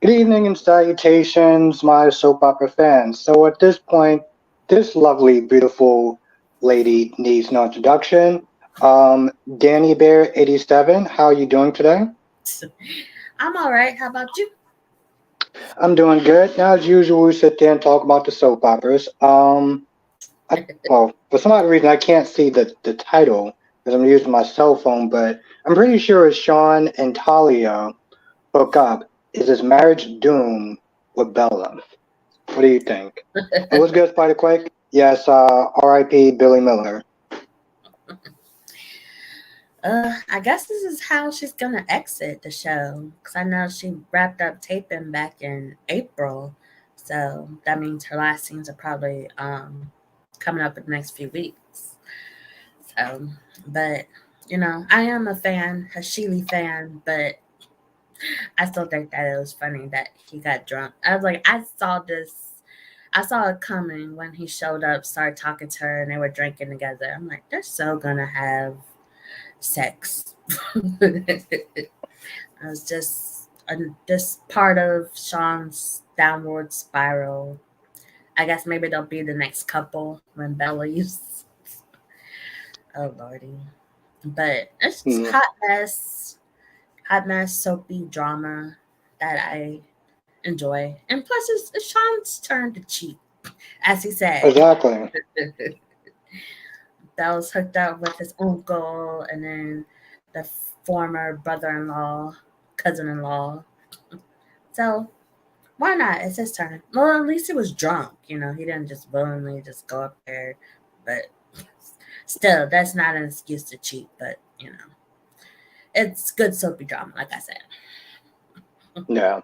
Good evening and salutations, my soap opera fans. So at this point, this lovely, beautiful lady needs no introduction. Dannybear87, how are you doing today? I'm all right. How about you? I'm doing good. Now, as usual, we sit there and talk about the soap operas. Well, for some odd reason, I can't see the title because I'm using my cell phone, but I'm pretty sure it's Shawn and Talia hook up. Is his marriage doomed with Bella? What do you think? And what's good, Spider Quake? Yes, R.I.P. Billy Miller. I guess this is how she's gonna exit the show because I know she wrapped up taping back in April, so that means her last scenes are probably coming up in the next few weeks. So, but I am a fan, a Sheely fan, but I still think that it was funny that he got drunk. I was like, I saw it coming when he showed up, started talking to her, and they were drinking together. I'm like, they're so gonna have sex. It was just part of Sean's downward spiral. I guess maybe they'll be the next couple when Belle leaves. Oh lordy. But it's just Mm, hot mess, soapy drama that I enjoy. And plus, it's Sean's turn to cheat, as he said. exactly. Belle's hooked up with his uncle and then the former brother-in-law, cousin-in-law. So why not? It's his turn. Well, at least he was drunk. He didn't just willingly just go up there. But still, that's not an excuse to cheat. But it's good soapy drama, like I said. Yeah.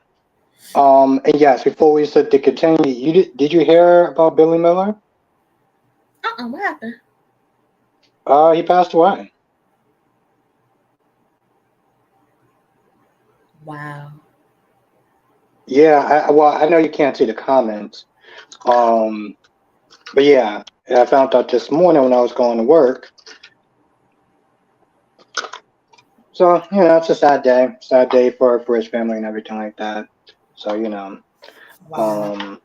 And yes, before we said to continue, did you hear about Billy Miller? What happened? He passed away. Wow. Yeah. Well, I know you can't see the comments. Um, but yeah, I found out this morning when I was going to work. So it's a sad day for his family and everything like that. So Wow. um,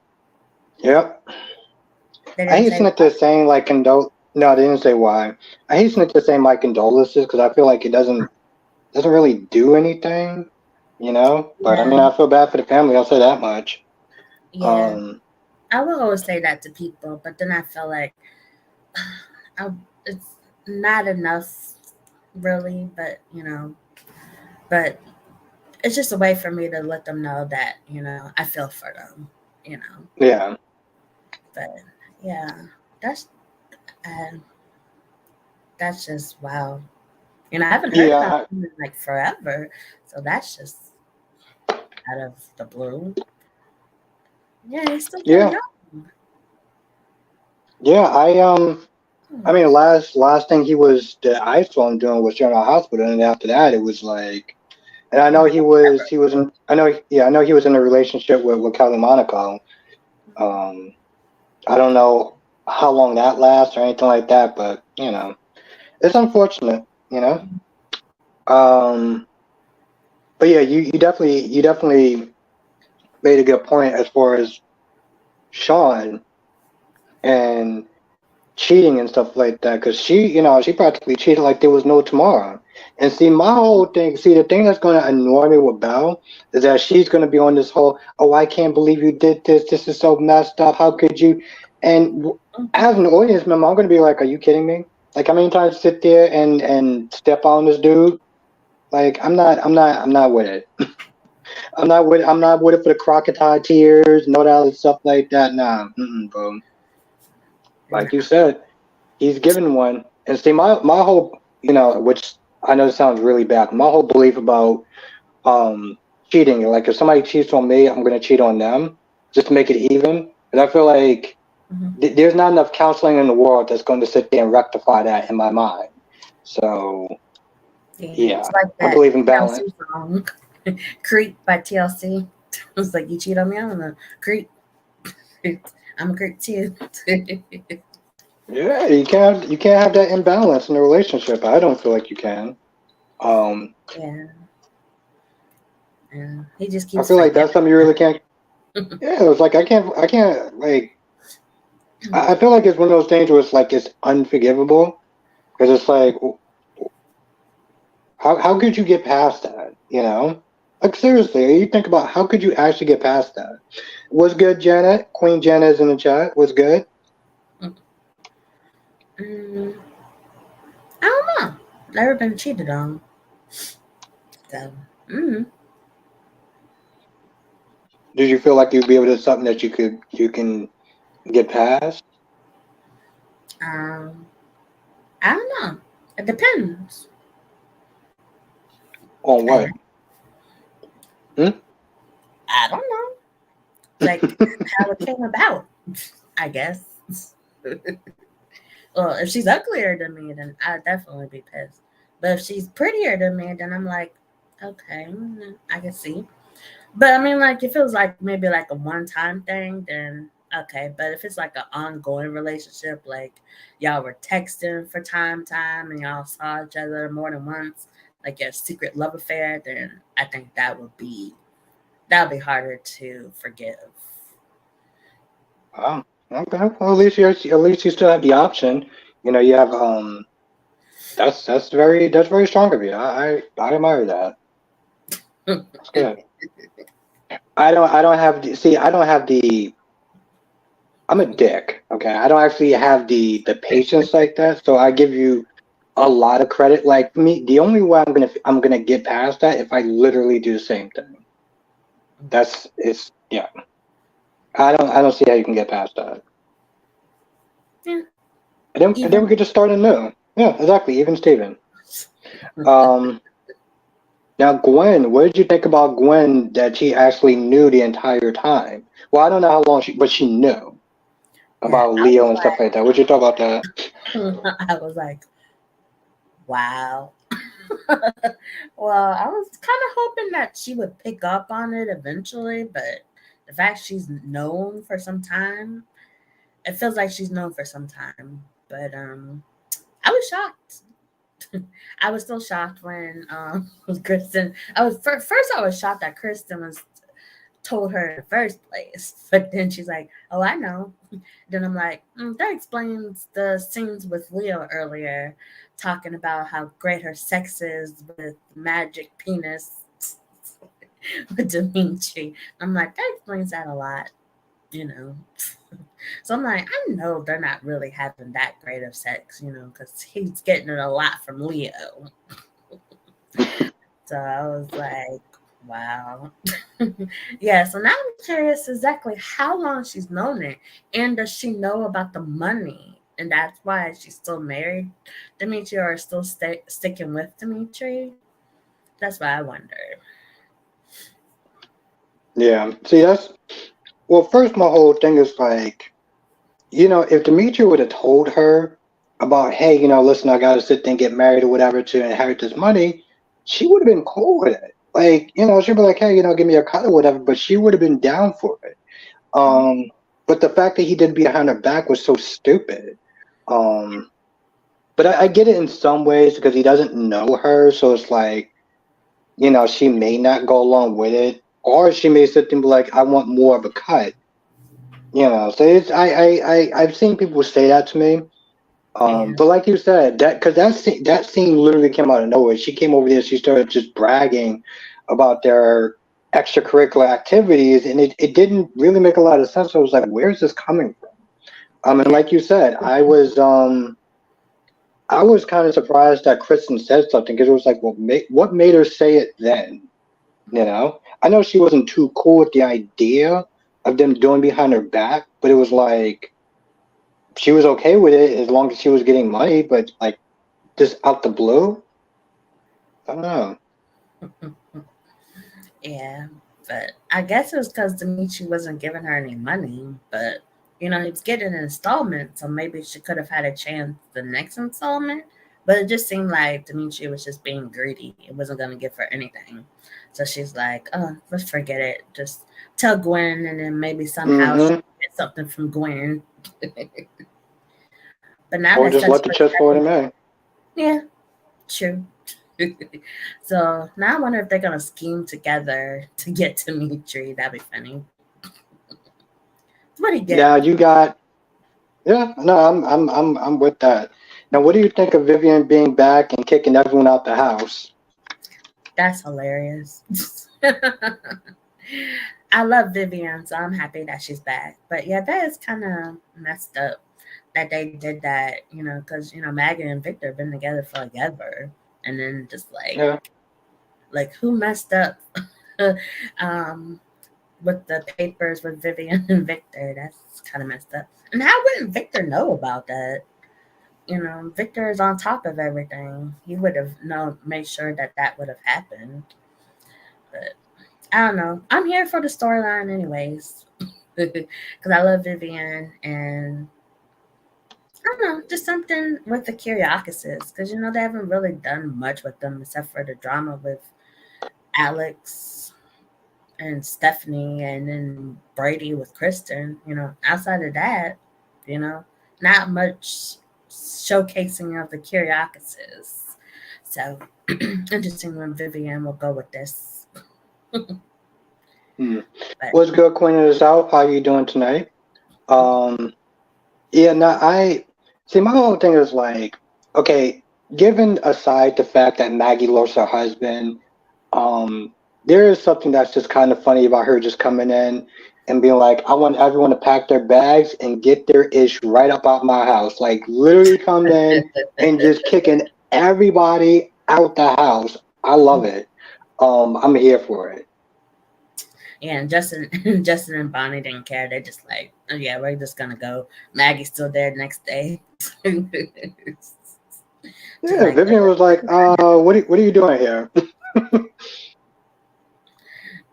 yep. They I didn't say hasten it to saying like condol. No, they didn't say why. I hasten it to say my condolences because I feel like it doesn't really do anything, But I mean, yeah. I feel bad for the family. I'll say that much. Yeah. Um, I will always say that to people, but then I feel like I, it's not enough, really. But it's just a way for me to let them know that I feel for them. You know, yeah, but yeah, that's uh, that's just wow. I haven't heard yeah, about him in like forever, so that's just out of the blue. Yeah, he's still pretty yeah, young. yeah. I Hmm. mean, last thing that I saw him doing was General Hospital, and after that, it was like, and I know he was in, I know, yeah, I know he was in a relationship with Kelly Monaco. Um, I don't know how long that lasts or anything like that, but it's unfortunate, you know. Um, but yeah, you definitely made a good point as far as Sean and cheating and stuff like that, because she practically cheated like there was no tomorrow. And see, the thing that's going to annoy me with Belle is that she's going to be on this whole, oh, I can't believe you did this. This is so messed up. How could you? And as an audience member, I'm going to be like, are you kidding me? Like, how many times sit there and step on this dude? Like, I'm not with it. I'm not with it for the crocodile tears and all that other stuff like that. Nah, bro. Like you Nah. said, he's given one. And see, my whole, which I know sounds really bad. My whole belief about cheating, like if somebody cheats on me, I'm gonna cheat on them just to make it even. And I feel like Mhm. there's not enough counseling in the world that's going to sit there and rectify that in my mind. So Yeah, yeah, it's like I that believe in balance. TLC song, "Creep" by TLC. It's like you cheat on me, I'm gonna creep. I'm a creep too. Yeah, you can't have that imbalance in a relationship. I don't feel like you can. Um, Yeah, and he just I keeps feel like forgetting. that's something you really can't. Yeah, it's like I can't like. I feel like it's one of those things where it's like it's unforgivable because it's like, how could you get past that? You know, like seriously, you think about how could you actually get past that? Was good, Janet? Queen Janet is in the chat. Was good. Mm, I don't know. Never been cheated on. So, Did you feel like you'd be able to something that you can get past? um, I don't know. It depends. On I guess. what? Hmm? I don't know. Like how it came about. I guess. Well, if she's uglier than me, then I'd definitely be pissed. But if she's prettier than me, then I'm like, okay, I can see. But I mean, like, if it was like maybe like a one-time thing, then okay. But if it's like an ongoing relationship, like y'all were texting for time, and y'all saw each other more than once, like your secret love affair, then I think that would be harder to forgive. Oh, okay. Well, at least you still have the option. You know, you have that's very strong of you. I admire that. That's good. I don't have I don't have the I'm a dick. Okay, I don't actually have the patience like that. So I give you a lot of credit. Like me, the only way I'm gonna get past that if I literally do the same thing. That's it's yeah. I don't see how you can get past that. Yeah, And then we even. could just start anew. Yeah, exactly. Even Steven. Um, Now, Gwen, what did you think about Gwen that she actually knew the entire time? Well, I don't know how long but she knew Yeah, about I was Leo and stuff like that. What you thought about that? like, I was like, wow. Well, I was kind of hoping that she would pick up on it eventually, but the fact she's known for some time, it feels like she's known for some time. But I was shocked. I was still shocked when Kristen. First I was shocked that Kristen was told her in the first place, but then she's like, "Oh, I know." Then I'm like, that explains the scenes with Leo earlier, talking about how great her sex is with magic penis with Dimitri. I'm like, that explains that a lot, you know. So I'm like, I know they're not really having that great of sex, because he's getting it a lot from Leo. So I was like, wow. Yeah, so now I'm curious exactly how long she's known it. And does she know about the money? And that's why she's still married Dimitri or still sticking with Dimitri? That's what I wonder. Yeah. See, that's well. First, my whole thing is like, if Demetria would have told her about, hey, listen, I got to sit there and get married or whatever to inherit this money, she would have been cool with it. Like, she'd be like, hey, give me a cut or whatever. But she would have been down for it. Um, but the fact that he did behind her back was so stupid. Um, but I get it in some ways because he doesn't know her, so it's like, she may not go along with it, or she may sit there and be like, I want more of a cut. So it's I've seen people say that to me. Yeah. But like you said, that scene literally came out of nowhere. She came over there, she started just bragging about their extracurricular activities, and it didn't really make a lot of sense. So I was like, where's this coming from? And Yeah. like you said, I was kind of surprised that Kristen said something because it was like, what made her say it then? I know she wasn't too cool with the idea of them doing behind her back, but it was like she was okay with it as long as she was getting money. But like just out the blue, I don't know. Yeah. But I guess it was because Dimitri wasn't giving her any money, but he's getting an installment, so maybe she could have had a chance the next installment. But it just seemed like Dimitri was just being greedy. It wasn't going to give her anything. So she's like, oh, let's forget it. Just tell Gwen, and then maybe somehow she Hmm. get something from Gwen. But now Or that just such let the chips fall to me. yeah, true. So now I wonder if they're gonna scheme together to get to Dimitri. That'd be funny. What do you Now get? you got yeah. No, I'm with that. Now, what do you think of Vivian being back and kicking everyone out the house? That's hilarious. I love Vivian, so I'm happy that she's back. But yeah, that is kind of messed up that they did that, because Maggie and Victor have been together forever, and then just Yeah. like who messed up um, with the papers with Vivian and Victor? That's kind of messed up. And how wouldn't Victor know about that? Victor is on top of everything. He would have known, made sure that that would have happened. But I don't know. I'm here for the storyline, anyways, because I love Vivian, and I don't know, just something with the Curiacuses, because they haven't really done much with them except for the drama with Alex and Stephanie, and then Brady with Kristen. Outside of that, you know, not much showcasing of the Curiacuses. So interesting when Vivian will go with this. Hmm. But What's good, Queen of the South? How you doing tonight? Um, yeah, no, I see. My whole thing is like, okay, given aside the fact that Maggie lost her husband, um, there is something that's just kind of funny about her just coming in and being like, I want everyone to pack their bags and get their ish right up out my house. Like, literally come in and just kicking everybody out the house. I love it. I'm here for it. yeah, and Justin, Justin and Bonnie didn't care. They're just like, oh yeah, we're just gonna go. Maggie's still there next day. Just Yeah, like Vivian was like, what are you doing here?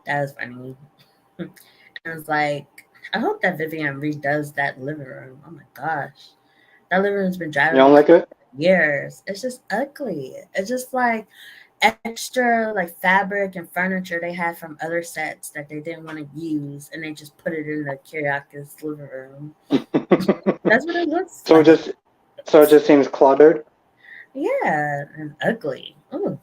that was funny. And it's like, I hope that Vivian redoes that living room. Oh my gosh, that living room's been You driving don't me like crazy it? for years. It's just ugly. It's just like extra like fabric and furniture they had from other sets that they didn't want to use, and they just put it in the Kyriakis living room. That's what it looks so it like. just so it just seems cluttered. Yeah, and ugly. Ooh.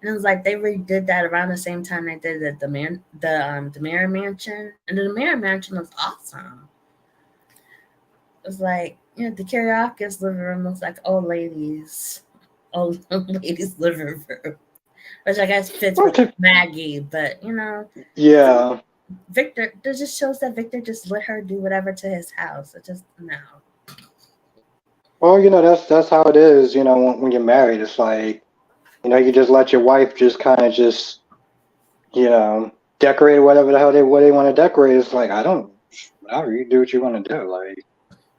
And it was like they redid that around the same time they did the Mirror Mansion, and the Mirror Mansion was awesome. It was like the Kyriakis living room looks like old ladies living room, which I guess fits Well, with Maggie. But some yeah. Victor, that just shows that Victor just let her do whatever to his house. It just no. Well, that's how it is. When you're married, it's like you just let your wife just kind of just decorate whatever the hell they want to decorate. It's like whatever you do what you want to do. Like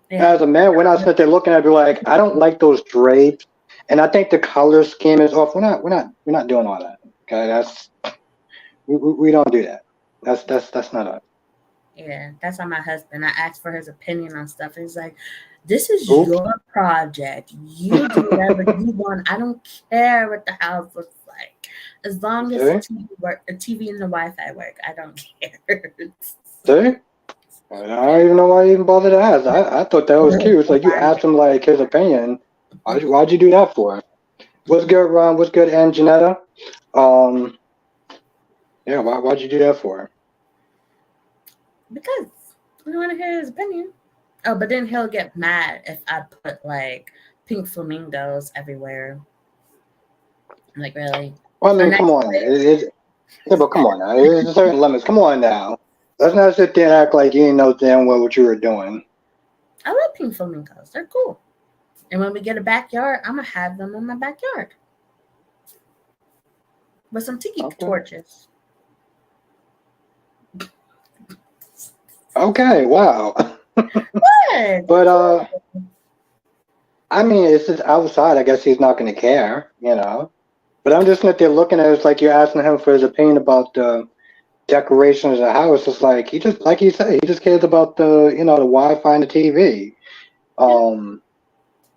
Yeah, as a man, we're not sitting there looking at it like I don't like those drapes, and I think the color scheme is off. We're not doing all that. Okay, we don't do that. That's not us. yeah. That's how my husband. I asked for his opinion on stuff. He's like, "This is Oops. your project. You do whatever you want. I don't care what the house looks like, as long as the See, TV work, the TV and the Wi-Fi work. I don't care." see. I don't even know why you even bothered to ask. I thought that was cute. It's like you asked him like his opinion. Why'd you do that for? What's good, Ron? What's good, and Janetta? Um, yeah. Why'd you do that for? Because we want to hear his opinion. Oh, but then he'll get mad if I put like pink flamingos everywhere. I'm like, really? Well, I Or mean, come next on. to Yeah, but come on now. There's certain limits. Come on now. Let's not sit there and act like you didn't know damn well what you were doing. I love pink flamingos. They're cool. And when we get a backyard, I'm gonna have them in my backyard with some tiki Okay. torches. Okay. Wow. Good. They're But cool. I mean, it's just outside. I guess he's not going to care. But I'm just sitting there looking at it. It's like you're asking him for his opinion about the decorations of the house. It's like he just, like you say, he just cares about the Wi-Fi and the TV. Yeah. Um,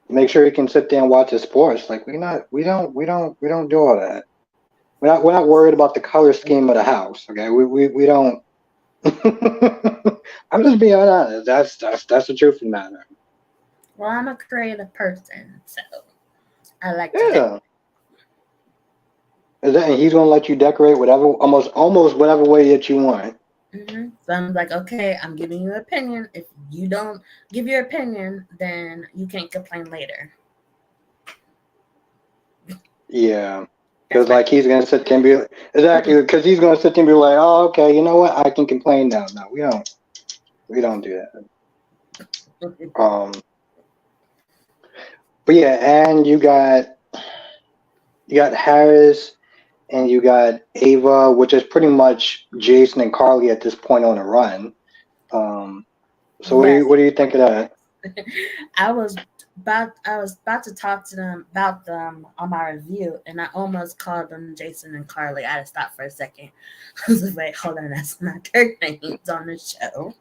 make sure he can sit there and watch his sports. Like we don't do all that. We're not worried about the color scheme of the house. Okay, we don't. I'm just being honest. That's the truth of the matter. Well, I'm a creative person, so I like to Yeah. And he's gonna let you decorate whatever, almost whatever way that you want. So I'm like, okay, I'm giving you an opinion. If you don't give your opinion, then you can't complain later. Yeah, That's because my like he's gonna sit there and be exactly because he's gonna sit there and be like, oh, okay, you know what? I can complain now. No, we don't do that. But yeah, and you got Harris and you got Ava, which is pretty much Jason and Carly at this point on the run. Um, so yes. what do you think of that? I was about to talk to them about them on my review, and I almost called them Jason and Carly. I had to stop for a second. I was like, wait, hold on, that's not their names on the show.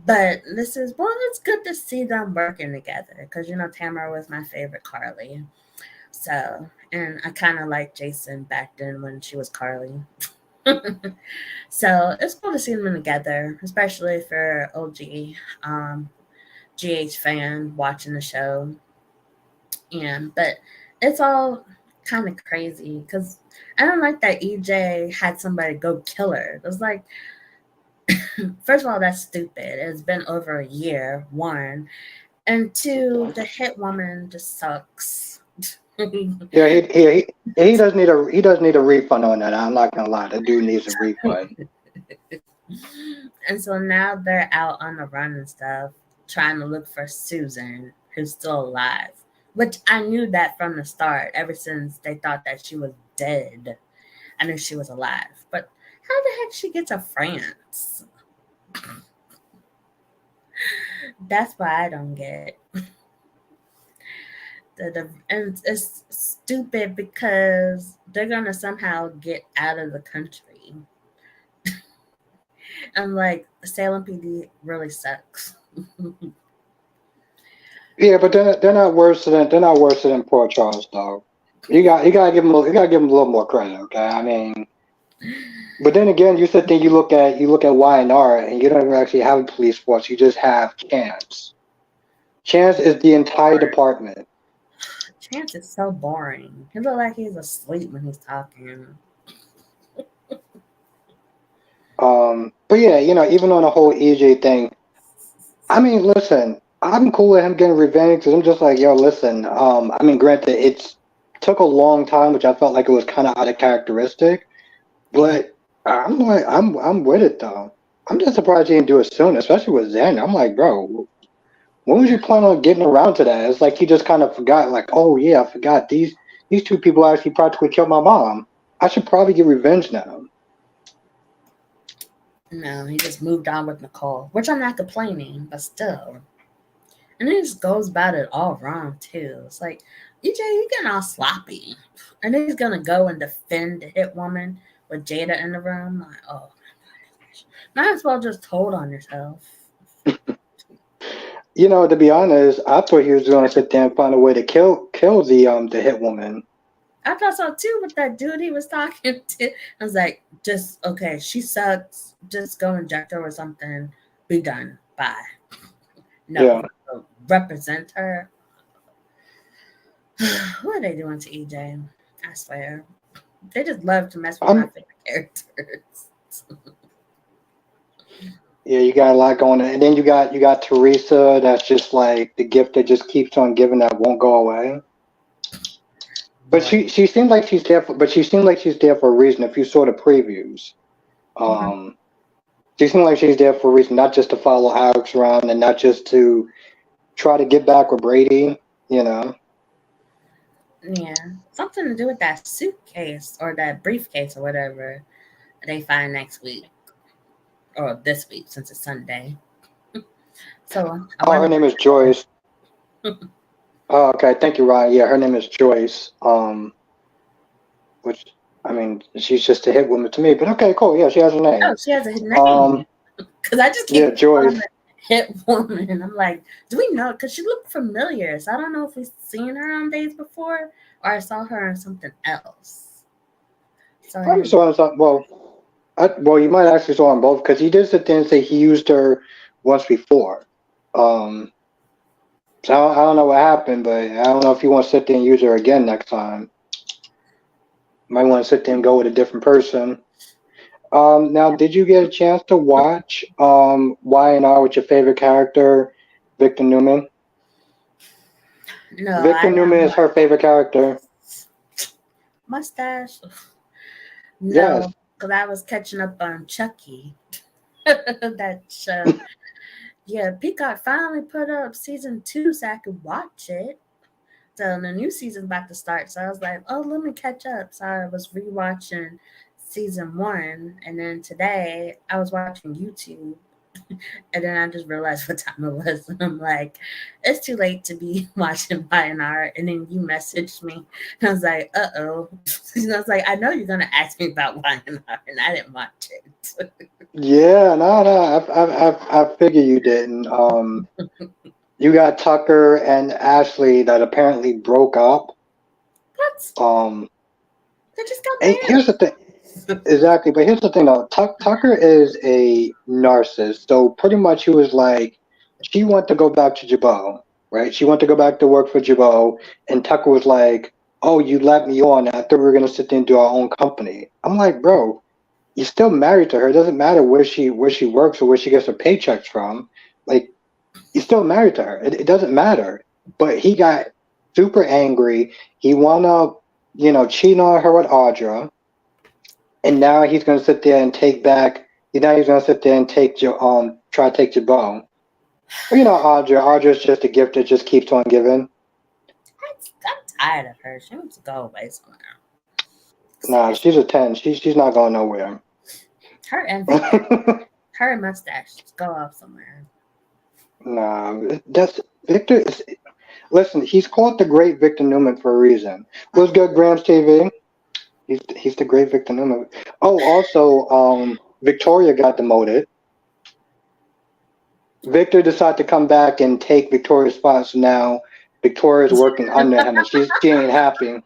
But it's good to see them working together because Tamara was my favorite Carly. So, and I kind of liked Jason back then when she was Carly. So it's cool to see them together, especially for OG GH fan watching the show. But it's all kind of crazy because I don't like that EJ had somebody go kill her. It was like, first of all, that's stupid. It's been over a year, one. And two, the hit woman just sucks. Yeah, he does need a refund on that. I'm not gonna lie, the dude needs a refund. And so now they're out on the run and stuff, trying to look for Susan, who's still alive. Which I knew that from the start, ever since they thought that she was dead. I knew she was alive. But how the heck she get to France? That's why I don't get. And it's stupid because they're gonna somehow get out of the country. And like Salem PD really sucks. Yeah, but they're not worse than Port Charles though. You gotta give them a little more credit, okay? I mean, but then again, you sit there, you look at Y&R, and you don't even actually have a police force. You just have Chance. Chance is the entire department. Chance is so boring. He look like he's asleep when he's talking. But yeah, even on the whole EJ thing, I mean, listen, I'm cool with him getting revenge because I'm just like, yo, listen. I mean, granted, it took a long time, which I felt like it was kind of out of characteristic, Yeah. but I'm with it though. I'm just surprised he didn't do it soon, especially with Zen. I'm like, bro, when was you planning on getting around to that? It's like he just kind of forgot, like, oh yeah, I forgot these two people actually practically killed my mom. I should probably get revenge now. No, he just moved on with Nicole, which I'm not complaining, but still. And he just goes about it all wrong too. It's like, EJ, you getting all sloppy. And then he's gonna go and defend the hit woman with Jada in the room. Like, oh my gosh. Might as well just hold on yourself. To be honest, I thought he was going to sit there and find a way to kill the hit woman. I thought so too with that dude he was talking to. I was like, just okay, she sucks. Just go inject her or something. Be done. Bye. No, Yeah. represent her. What are they doing to EJ? I swear. They just love to mess with my favorite characters. Yeah, you got a lot going on, and then you got Teresa. That's just like the gift that just keeps on giving that won't go away. But she seems like she's there for a reason. If you saw the previews, she seems like she's there for a reason, not just to follow Alex around and not just to try to get back with Brady. Yeah, something to do with that suitcase or that briefcase or whatever they find next week or this week since it's Sunday. So her name is Joyce. Oh, okay, thank you, Ryan. Yeah, her name is Joyce. Which I mean, she's just a hit woman to me. But okay, cool. Yeah, she has a name. Oh, she has a name. Because I just keep Joyce. Hit woman, and I'm like, do we know? Because she looked familiar, so I don't know if we've seen her on Days Before or I saw her on something else. So Probably saw on something. Well, you might actually saw on both because he did sit there and say he used her once before. So I don't know what happened, but I don't know if he wants to sit there and use her again next time. Might want to sit there and go with a different person. Now, did you get a chance to watch Y&R with your favorite character, Victor Newman? No, I Victor Newman didn't is her watch favorite character. Mustache. Yes. No, because I was catching up on Chucky. That show. Yeah, Peacock finally put up season 2 so I could watch it. So the new season's about to start. So I was like, oh, let me catch up. So I was rewatching season 1. And then today I was watching YouTube. And then I just realized what time it was. And I'm like, it's too late to be watching Y&R. And then you messaged me. And I was like, uh-oh. And I was like, I know you're going to ask me about Y&R. And I didn't watch it. Yeah, no. I figure you didn't. You got Tucker and Ashley that apparently broke up. What? Um, They just got and here's the thing. married. Exactly, but here's the thing though. Tucker is a narcissist, so pretty much he was like, she wanted to go back to Jabot, right? She wanted to go back to work for Jabot, and Tucker was like, "Oh, you let me on. I thought we were gonna sit there and do our own company." I'm like, bro, you're still married to her. It doesn't matter where she works or where she gets her paychecks from. Like, you're still married to her. It doesn't matter. But he got super angry. He wanna, cheat on her with Audra, and now he's gonna sit there and take back. Now he's gonna sit there and try to take Jabot. Well, Audra's just a gift that just keeps on giving. I'm tired of her. She needs to go away somewhere. Nah, she's a 10. She's not going nowhere. Her and Victor, her and Mustache just go off somewhere. Nah, that's Victor. Listen, he's called the Great Victor Newman for a reason. What's good, Grams TV? He's the Great Victor Newman. Oh, also, Victoria got demoted. Victor decided to come back and take Victoria's spot, so now Victoria's working under him, and she ain't happy.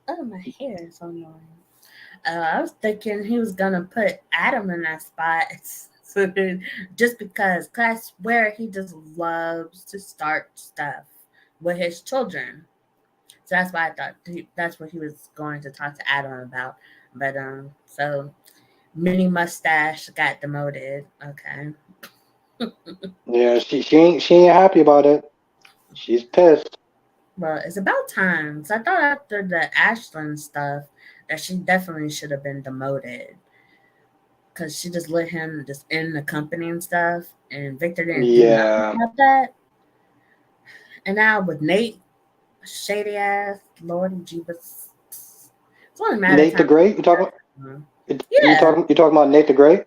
Oh, my hair is so annoying. I was thinking he was gonna put Adam in that spot, just because I swear he just loves to start stuff with his children. So that's why I thought that's what he was going to talk to Adam about. But so Mini Mustache got demoted. Okay. Yeah, she ain't happy about it. She's pissed. Well, it's about time. So I thought after the Ashland stuff that she definitely should have been demoted because she just let him just end the company and stuff, and Victor didn't do nothing Yeah. about that. And now with Nate, shady ass, Lordy Jeebus, it's only a matter of Nate the time. Great? You talking? Yeah, You talking about Nate the Great?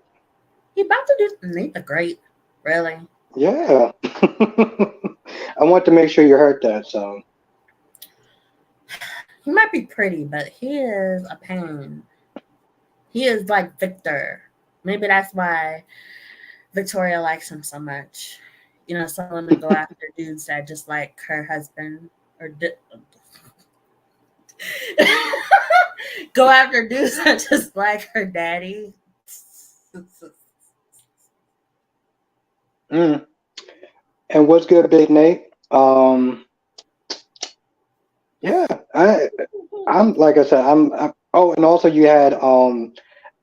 he about to do Nate the Great. Really? Yeah. I want to make sure you heard that. So He might be pretty, but he is a pain. He is like Victor. Maybe that's why Victoria likes him so much. Some women go after dudes that just like her husband or go after dudes that just like her daddy. And what's good, Big Nate? Yeah, I'm like I said, oh, and also you had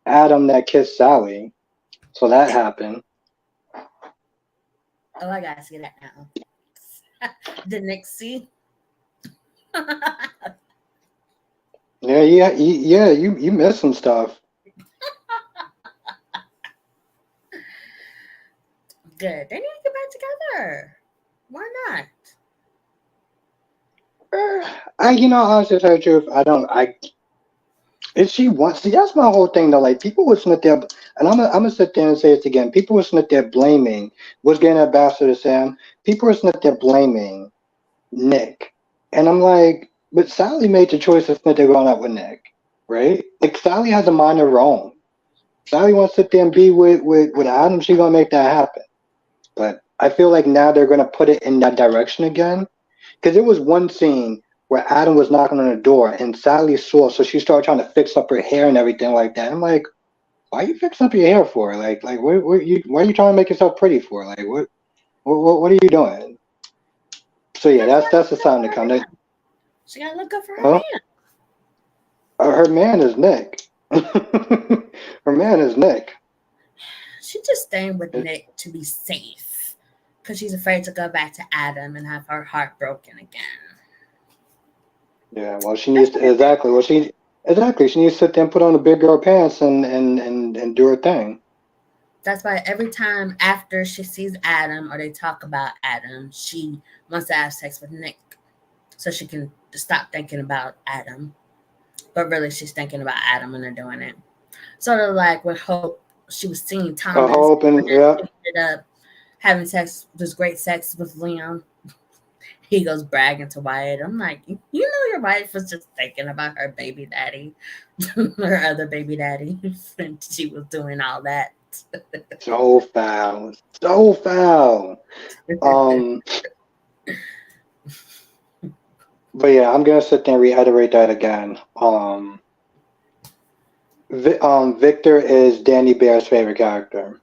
Adam that kissed Sally, so that happened. Oh, I gotta see that now. The Nixie. Yeah, you missed some stuff. Good. They need to get back together. Why not? Honestly, to tell you the truth, if she wants to, that's my whole thing though. Like, people would sit there, and I'm gonna sit there and say it again. People would sit there blaming, what's getting Ambassador Sam? People would sit there blaming Nick. And I'm like, but Sally made the choice to sit there going out with Nick, right? Like, Sally has a mind of her own. Sally wants to sit there and be with Adam, she's gonna make that happen. But I feel like now they're gonna put it in that direction again. Because there was one scene where Adam was knocking on the door and Sally saw, so she started trying to fix up her hair and everything like that. I'm like, why are you fixing up your hair for? Why are you trying to make yourself pretty for? Like, what are you doing? So yeah, that's the time to come. She gotta look up for her Huh? man. Her man is Nick. Her man is Nick. She's just staying with Nick to be safe because she's afraid to go back to Adam and have her heart broken again. Yeah, well, she needs to exactly. Well, she needs to sit there and put on the big girl pants and do her thing. That's why every time after she sees Adam or they talk about Adam, she wants to have sex with Nick so she can stop thinking about Adam. But really, she's thinking about Adam when they're doing it. Sort of like with Hope, she was seeing Thomas. Hope and yeah. She ended up having this great sex with Liam. He goes bragging to Wyatt. I'm like, you know, your wife was just thinking about her baby daddy, her other baby daddy, and she was doing all that. So foul. But yeah, I'm gonna sit there and reiterate that again. Victor is Danny Bear's favorite character.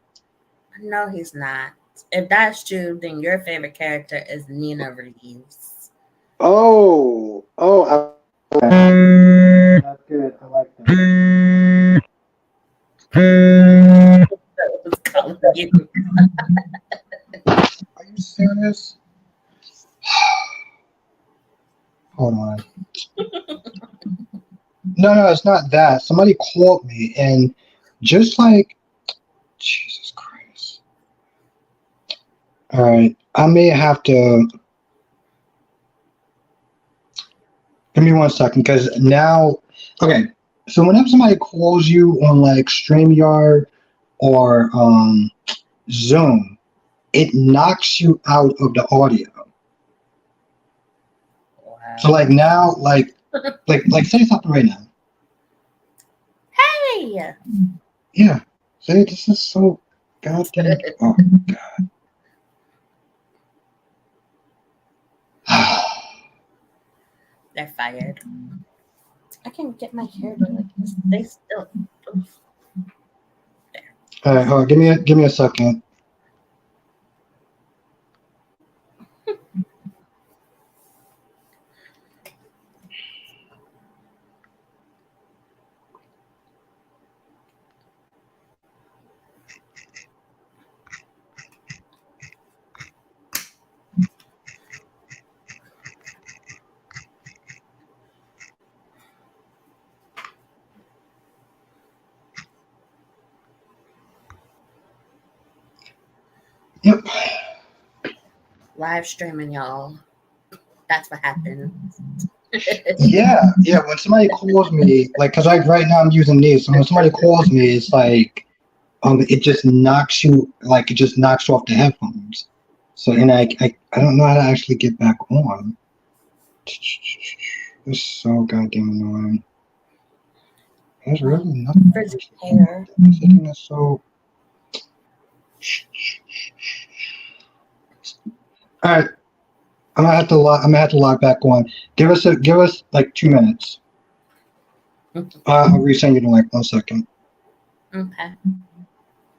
No, he's not. If that's true, then your favorite character is Nina Reeves. Oh, that's good. I like that. Are you serious? Hold on. No, it's not that. Somebody called me and just like, Jesus Christ. All right, I may have to. Give me 1 second, because now, okay. So whenever somebody calls you on like StreamYard or Zoom, it knocks you out of the audio. Wow. So like now, like say something right now. Hey. Yeah. Say this is so goddamn. Oh God. They're fired. I can't get my hair to like this. They still. There. All right, hold on. Give me a second. Yep. Live streaming, y'all. That's what happened. Yeah. When somebody calls me, like, cause right now I'm using these. So when somebody calls me, it's like, it just knocks you, like, it just knocks you off the headphones. So, and I don't know how to actually get back on. It's so goddamn annoying. There's really nothing. That's so. All right, I'm gonna have to log back on. Give us like 2 minutes. I'll resend you in like 1 second. Okay.